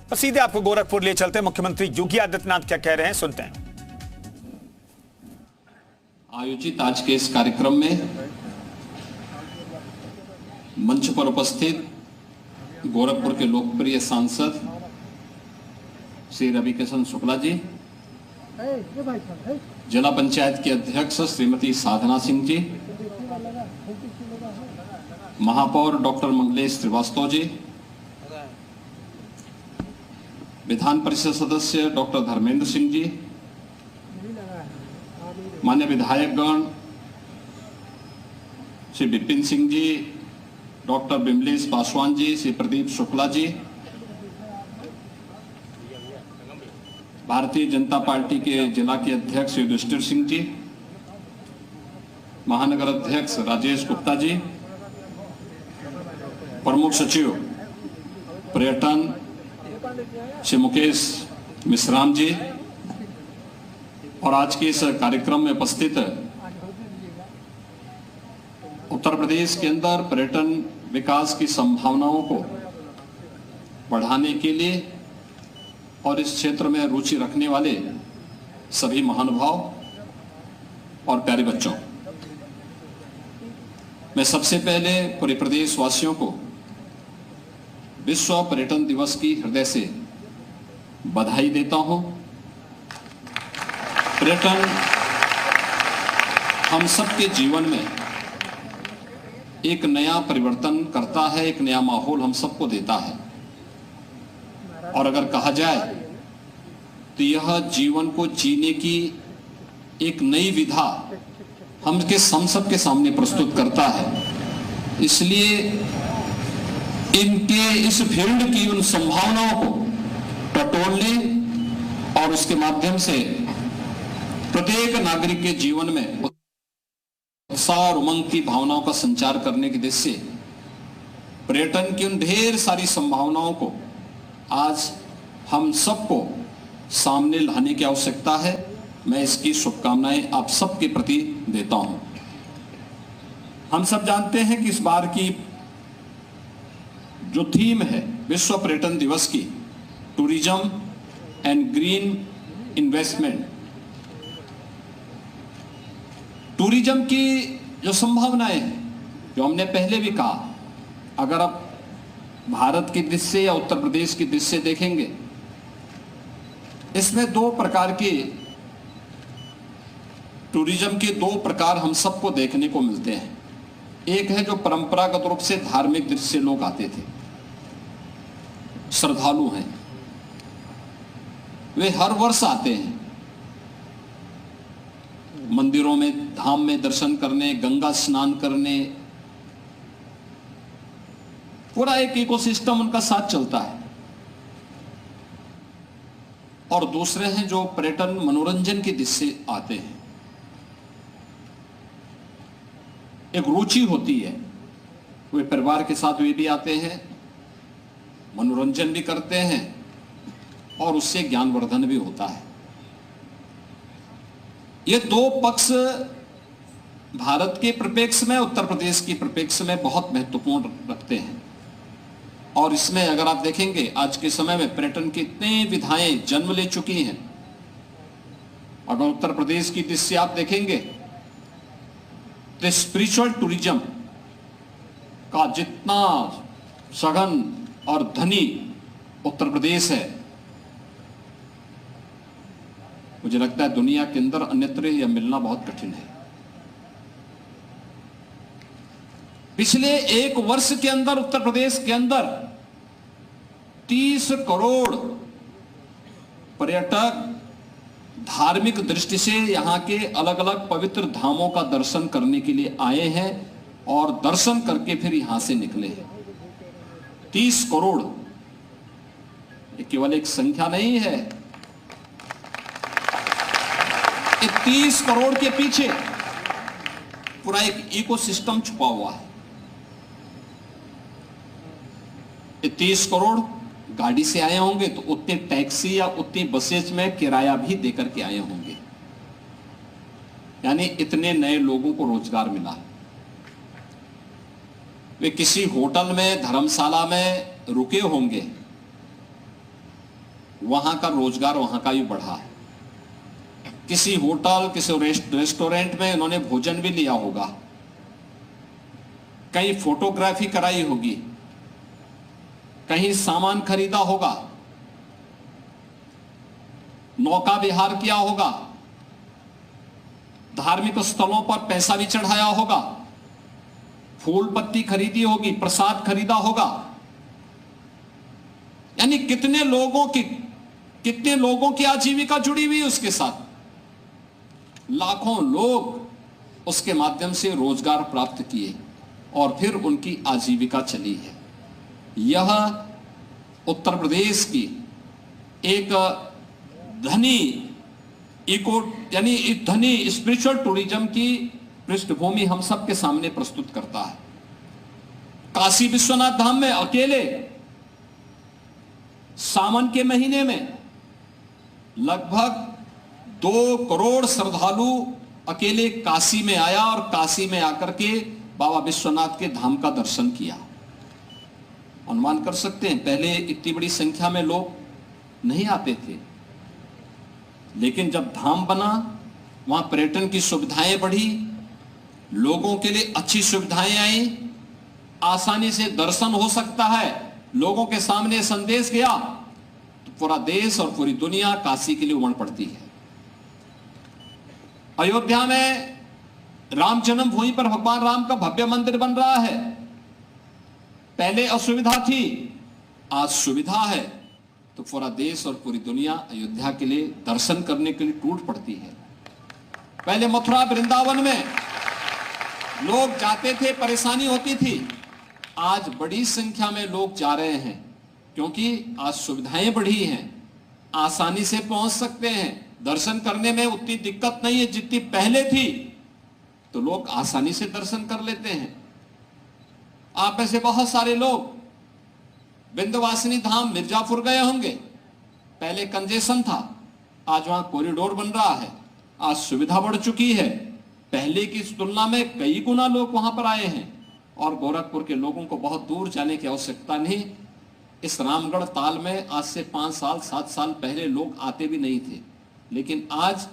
और सीधे आपको गोरखपुर ले चलते हैं। मुख्यमंत्री योगी आदित्यनाथ क्या कह रहे हैं, सुनते हैं। आयोजित आज के इस कार्यक्रम में मंच पर उपस्थित गोरखपुर के लोकप्रिय सांसद श्री रविकिशन शुक्ला जी, जिला पंचायत के अध्यक्ष श्रीमती साधना सिंह जी, महापौर डॉक्टर मंगलेश श्रीवास्तव जी, विधान परिषद सदस्य डॉक्टर धर्मेंद्र सिंह जी, मान्य विधायकगण श्री विपिन सिंह जी, डॉक्टर बिमलेश पासवान जी, श्री प्रदीप शुक्ला जी, भारतीय जनता पार्टी के जिला के अध्यक्ष युधिष्ठिर सिंह जी, महानगर अध्यक्ष राजेश गुप्ता जी, प्रमुख सचिव पर्यटन श्री मुकेश मिश्राम जी, और आज के इस कार्यक्रम में उपस्थित उत्तर प्रदेश के अंदर पर्यटन विकास की संभावनाओं को बढ़ाने के लिए और इस क्षेत्र में रुचि रखने वाले सभी महानुभाव और प्यारे बच्चों, मैं सबसे पहले पूरे प्रदेश वासियों को विश्व पर्यटन दिवस की हृदय से बधाई देता हूं। पर्यटन हम सबके जीवन में एक नया परिवर्तन करता है, एक नया माहौल हम सबको देता है, और अगर कहा जाए तो यह जीवन को जीने की एक नई विधा हम सबके सामने प्रस्तुत करता है। इसलिए इनके इस फील्ड की उन संभावनाओं को टटोलने और उसके माध्यम से प्रत्येक नागरिक के जीवन में उत्साह और उमंग की भावनाओं का संचार करने की दिशा से पर्यटन की उन ढेर सारी संभावनाओं को आज हम सबको सामने लाने की आवश्यकता है। मैं इसकी शुभकामनाएं आप सबके प्रति देता हूं। हम सब जानते हैं कि इस बार की जो थीम है विश्व पर्यटन दिवस की, tourism and green investment, tourism की जो संभावनाएं हैं, जो हमने पहले भी कहा, अगर आप भारत की दृष्टि से या उत्तर प्रदेश की दृष्टि से देखेंगे, इसमें दो प्रकार की टूरिज्म के दो प्रकार हम सबको देखने को मिलते हैं। एक है जो परंपरागत रूप से धार्मिक दृष्टि से लोग आते थे, श्रद्धालु हैं, वे हर वर्ष आते हैं मंदिरों में, धाम में दर्शन करने, गंगा स्नान करने, पूरा एक इकोसिस्टम उनका साथ चलता है। और दूसरे हैं जो पर्यटन मनोरंजन की दृष्टि से आते हैं, एक रुचि होती है, वे परिवार के साथ वे भी आते हैं, मनोरंजन भी करते हैं और उससे ज्ञानवर्धन भी होता है। ये दो पक्ष भारत के परिप्रेक्ष्य में, उत्तर प्रदेश की परिप्रेक्ष्य में बहुत महत्वपूर्ण रखते हैं। और इसमें अगर आप देखेंगे आज के समय में पर्यटन की इतनी विधाएं जन्म ले चुकी हैं। अगर उत्तर प्रदेश की दृष्टि से आप देखेंगे तो स्पिरिचुअल टूरिज्म का जितना सघन और धनी उत्तर प्रदेश है, मुझे लगता है दुनिया के अंदर अन्यत्र यह मिलना बहुत कठिन है। पिछले एक वर्ष के अंदर उत्तर प्रदेश के अंदर 30 करोड़ पर्यटक धार्मिक दृष्टि से यहां के अलग अलग पवित्र धामों का दर्शन करने के लिए आए हैं और दर्शन करके फिर यहां से निकले हैं। 30 करोड़ ये केवल एक संख्या नहीं है, ये 30 करोड़ के पीछे पूरा एक इकोसिस्टम छुपा हुआ है। ये 30 करोड़ गाड़ी से आए होंगे तो उतने टैक्सी या उतनी बसेज में किराया भी देकर के आए होंगे, यानी इतने नए लोगों को रोजगार मिला। वे किसी होटल में, धर्मशाला में रुके होंगे वहां का रोजगार वहां का भी बढ़ा है। किसी होटल, किसी रेस्टोरेंट में उन्होंने भोजन भी लिया होगा, कहीं फोटोग्राफी कराई होगी, कहीं सामान खरीदा होगा, नौका विहार किया होगा, धार्मिक स्थलों पर पैसा भी चढ़ाया होगा, फूल पत्ती खरीदी होगी, प्रसाद खरीदा होगा। यानी कितने लोगों की आजीविका जुड़ी हुई है उसके साथ। लाखों लोग उसके माध्यम से रोजगार प्राप्त किए और फिर उनकी आजीविका चली है। यह उत्तर प्रदेश की एक धनी धनी स्पिरिचुअल टूरिज्म की पृष्ठभूमि हम सबके सामने प्रस्तुत करता है। काशी विश्वनाथ धाम में अकेले सावन के महीने में लगभग 2 करोड़ श्रद्धालु अकेले काशी में आया और काशी में आकर के बाबा विश्वनाथ के धाम का दर्शन किया। अनुमान कर सकते हैं पहले इतनी बड़ी संख्या में लोग नहीं आते थे, लेकिन जब धाम बना, वहां पर्यटन की सुविधाएं बढ़ी, लोगों के लिए अच्छी सुविधाएं आई, आसानी से दर्शन हो सकता है, लोगों के सामने संदेश गया, तो पूरा देश और पूरी दुनिया काशी के लिए उमड़ पड़ती है। अयोध्या में राम जन्मभूमि पर भगवान राम का भव्य मंदिर बन रहा है। पहले असुविधा थी, आज सुविधा है, तो पूरा देश और पूरी दुनिया अयोध्या के लिए दर्शन करने के लिए टूट पड़ती है। पहले मथुरा वृंदावन में लोग जाते थे, परेशानी होती थी, आज बड़ी संख्या में लोग जा रहे हैं क्योंकि आज सुविधाएं बढ़ी हैं, आसानी से पहुंच सकते हैं, दर्शन करने में उतनी दिक्कत नहीं है जितनी पहले थी, तो लोग आसानी से दर्शन कर लेते हैं। आप में से बहुत सारे लोग विंध्यवासिनी धाम मिर्जापुर गए होंगे। पहले कंजेशन था, आज वहां कॉरिडोर बन रहा है, आज सुविधा बढ़ चुकी है, पहले की तुलना में कई गुना लोग वहां पर आए हैं। और गोरखपुर के लोगों को बहुत दूर जाने की आवश्यकता नहीं। इस रामगढ़ ताल में आज से 5 साल 7 साल पहले लोग आते भी नहीं थे, लेकिन आज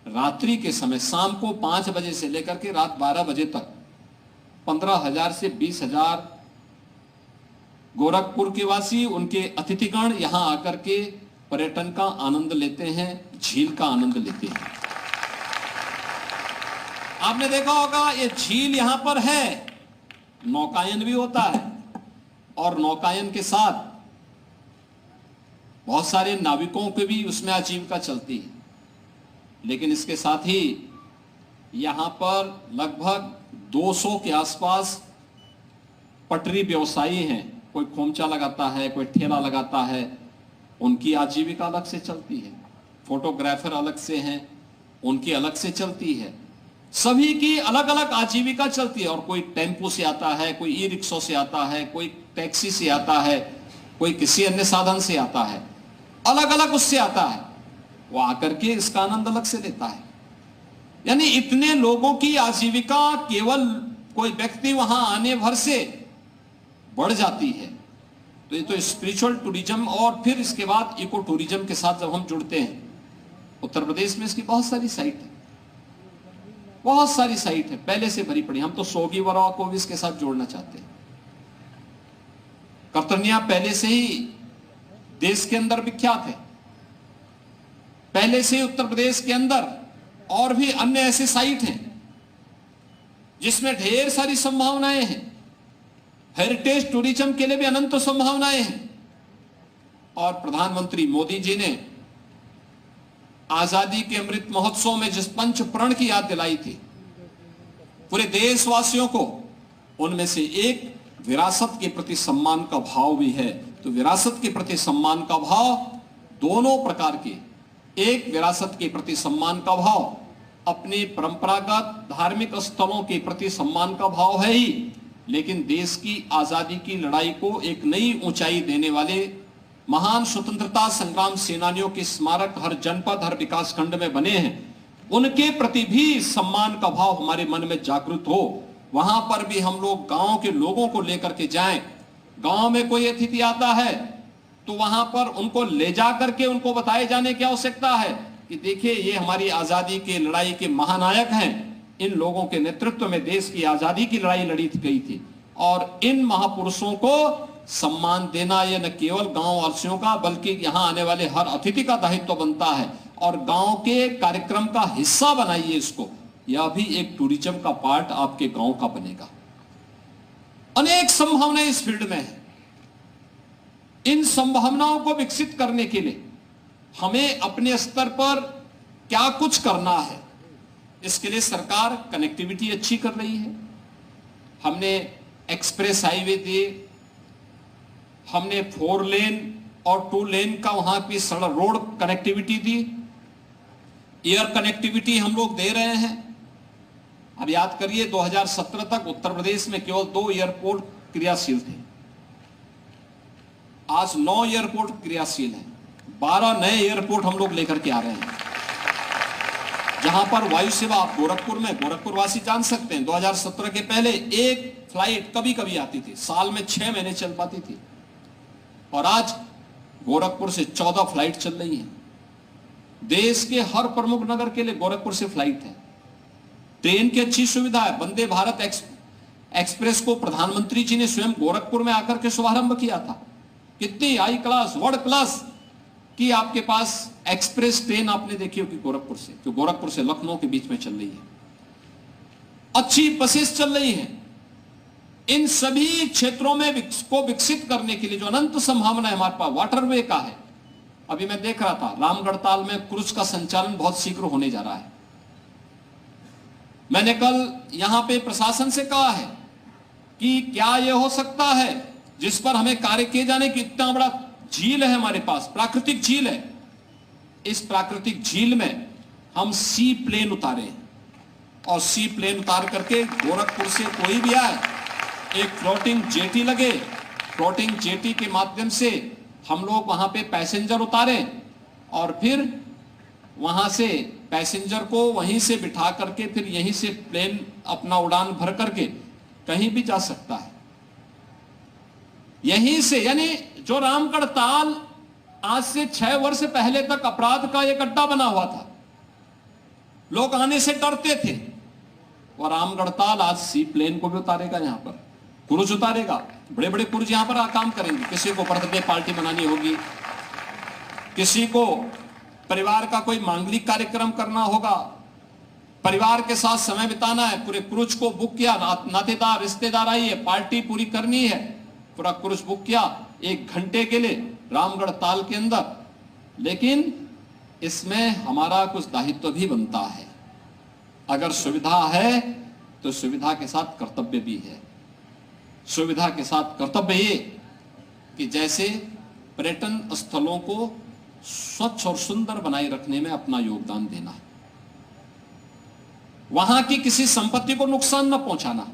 रात्रि के समय शाम को 5 बजे से लेकर के रात 12 बजे तक 15,000 से 20,000 गोरखपुर के वासी, उनके अतिथिगण यहां आकर के पर्यटन का आनंद लेते हैं, झील का आनंद लेते हैं। आपने देखा होगा ये झील यहां पर है, नौकायन भी होता है और नौकायन के साथ बहुत सारे नाविकों के भी उसमें आजीविका चलती है। लेकिन इसके साथ ही यहां पर लगभग 200 के आसपास पटरी व्यवसायी हैं, कोई खोमचा लगाता है, कोई ठेला लगाता है, उनकी आजीविका अलग से चलती है। फोटोग्राफर अलग से हैं, उनकी अलग से चलती है। सभी की अलग अलग आजीविका चलती है। और कोई टेम्पो से आता है, कोई ई रिक्शा से आता है, कोई टैक्सी से आता है, कोई किसी अन्य साधन से आता है, अलग अलग उससे आता है, वो आकर के इसका आनंद अलग से लेता है। यानी इतने लोगों की आजीविका केवल कोई व्यक्ति वहां आने भर से बढ़ जाती है। तो ये तो स्पिरिचुअल टूरिज्म और फिर इसके बाद इको टूरिज्म के साथ जब हम जुड़ते हैं, उत्तर प्रदेश में इसकी बहुत सारी साइट है, बहुत सारी साइट है, पहले से भरी पड़ी। हम तो सोगी वरवा को भी इसके साथ जोड़ना चाहते हैं। कतरनिया पहले से ही देश के अंदर विख्यात है, पहले से ही उत्तर प्रदेश के अंदर और भी अन्य ऐसे साइट हैं जिसमें ढेर सारी संभावनाएं हैं। हेरिटेज टूरिज्म के लिए भी अनंत संभावनाएं हैं। और प्रधानमंत्री मोदी जी ने आजादी के अमृत महोत्सव में जिस पंच प्रण की याद दिलाई थी पूरे देशवासियों को, उनमें से एक विरासत के प्रति सम्मान का भाव भी है। तो विरासत के प्रति सम्मान का भाव दोनों प्रकार के, एक विरासत के प्रति सम्मान का भाव अपने परंपरागत धार्मिक स्थलों के प्रति सम्मान का भाव है ही, लेकिन देश की आजादी की लड़ाई को एक नई ऊंचाई देने वाले महान स्वतंत्रता संग्राम सेनानियों के स्मारक हर जनपद हर विकास खंड में बने हैं, उनके प्रति भी सम्मान का भाव हमारे मन में जागृत हो। वहां पर भी हम लोग गांव के लोगों को लेकर के जाएं। गांव में कोई अतिथि आता है तो वहां पर उनको ले जा करके उनको बताए जाने की आवश्यकता है कि देखिए ये हमारी आजादी की लड़ाई के महानायक हैं, इन लोगों के नेतृत्व में देश की आजादी की लड़ाई लड़ी गई थी, और इन महापुरुषों को सम्मान देना यह न केवल गांव वासियों का बल्कि यहां आने वाले हर अतिथि का दायित्व बनता है। और गांव के कार्यक्रम का हिस्सा बनाइए इसको, यह भी एक टूरिज्म का पार्ट आपके गांव का बनेगा। अनेक संभावनाएं इस फील्ड में है। इन संभावनाओं को विकसित करने के लिए हमें अपने स्तर पर क्या कुछ करना है, इसके लिए सरकार कनेक्टिविटी अच्छी कर रही है। हमने एक्सप्रेस हाईवे दिए, हमने 4 लेन और 2 लेन का वहां की सड़क रोड कनेक्टिविटी दी, एयर कनेक्टिविटी हम लोग दे रहे हैं। अब याद करिए 2017 तक उत्तर प्रदेश में केवल 2 एयरपोर्ट क्रियाशील थे, आज 9 एयरपोर्ट क्रियाशील हैं। 12 नए एयरपोर्ट हम लोग लेकर के आ रहे हैं, जहां पर वायु सेवा आप गोरखपुर में, गोरखपुर वासी जान सकते हैं 2017 के पहले एक फ्लाइट कभी कभी आती थी, साल में 6 महीने चल पाती थी, और आज गोरखपुर से 14 फ्लाइट चल रही हैं। देश के हर प्रमुख नगर के लिए गोरखपुर से फ्लाइट है। ट्रेन की अच्छी सुविधा है। वंदे भारत एक्सप्रेस को प्रधानमंत्री जी ने स्वयं गोरखपुर में आकर के शुभारंभ किया था। कितनी हाई क्लास, वर्ल्ड क्लास की आपके पास एक्सप्रेस ट्रेन आपने देखी होगी गोरखपुर से, जो गोरखपुर से लखनऊ के बीच में चल रही है। अच्छी बसेस चल रही हैं। इन सभी क्षेत्रों में को विकसित करने के लिए जो अनंत संभावना है हमारे पास वाटरवे का है। अभी मैं देख रहा था रामगढ़ताल में क्रूज का संचालन बहुत शीघ्र होने जा रहा है। मैंने कल यहां पे प्रशासन से कहा है कि क्या यह हो सकता है जिस पर हमें कार्य किए जाने की, इतना बड़ा झील है हमारे पास, प्राकृतिक झील है, इस प्राकृतिक झील में हम सी प्लेन उतारे, और सी प्लेन उतार करके गोरखपुर से कोई भी आए, एक फ्लोटिंग जेटी लगे, फ्लोटिंग जेटी के माध्यम से हम लोग वहां पे पैसेंजर उतारे, और फिर वहां से पैसेंजर को वहीं से बिठा करके फिर यहीं से प्लेन अपना उड़ान भर करके कहीं भी जा सकता है यहीं से। यानी जो रामगढ़ ताल आज से 6 वर्ष पहले तक अपराध का एक अड्डा बना हुआ था, लोग आने से डरते थे, और रामगढ़ ताल आज सी प्लेन को भी उतारेगा, यहां पर क्रूज उतारेगा। बड़े बड़े क्रूज यहां पर काम करेंगे। किसी को बर्थडे पार्टी मनानी होगी, किसी को परिवार का कोई मांगलिक कार्यक्रम करना होगा, परिवार के साथ समय बिताना है, पूरे क्रूज को बुक किया, नातेदार रिश्तेदार आइए, पार्टी पूरी करनी है, पूरा क्रूज बुक किया 1 घंटे के लिए रामगढ़ ताल के अंदर। लेकिन इसमें हमारा कुछ दायित्व भी बनता है। अगर सुविधा है तो सुविधा के साथ कर्तव्य भी है। सुविधा के साथ कर्तव्य ये कि जैसे पर्यटन स्थलों को स्वच्छ और सुंदर बनाए रखने में अपना योगदान देना, वहां की किसी संपत्ति को नुकसान न पहुंचाना,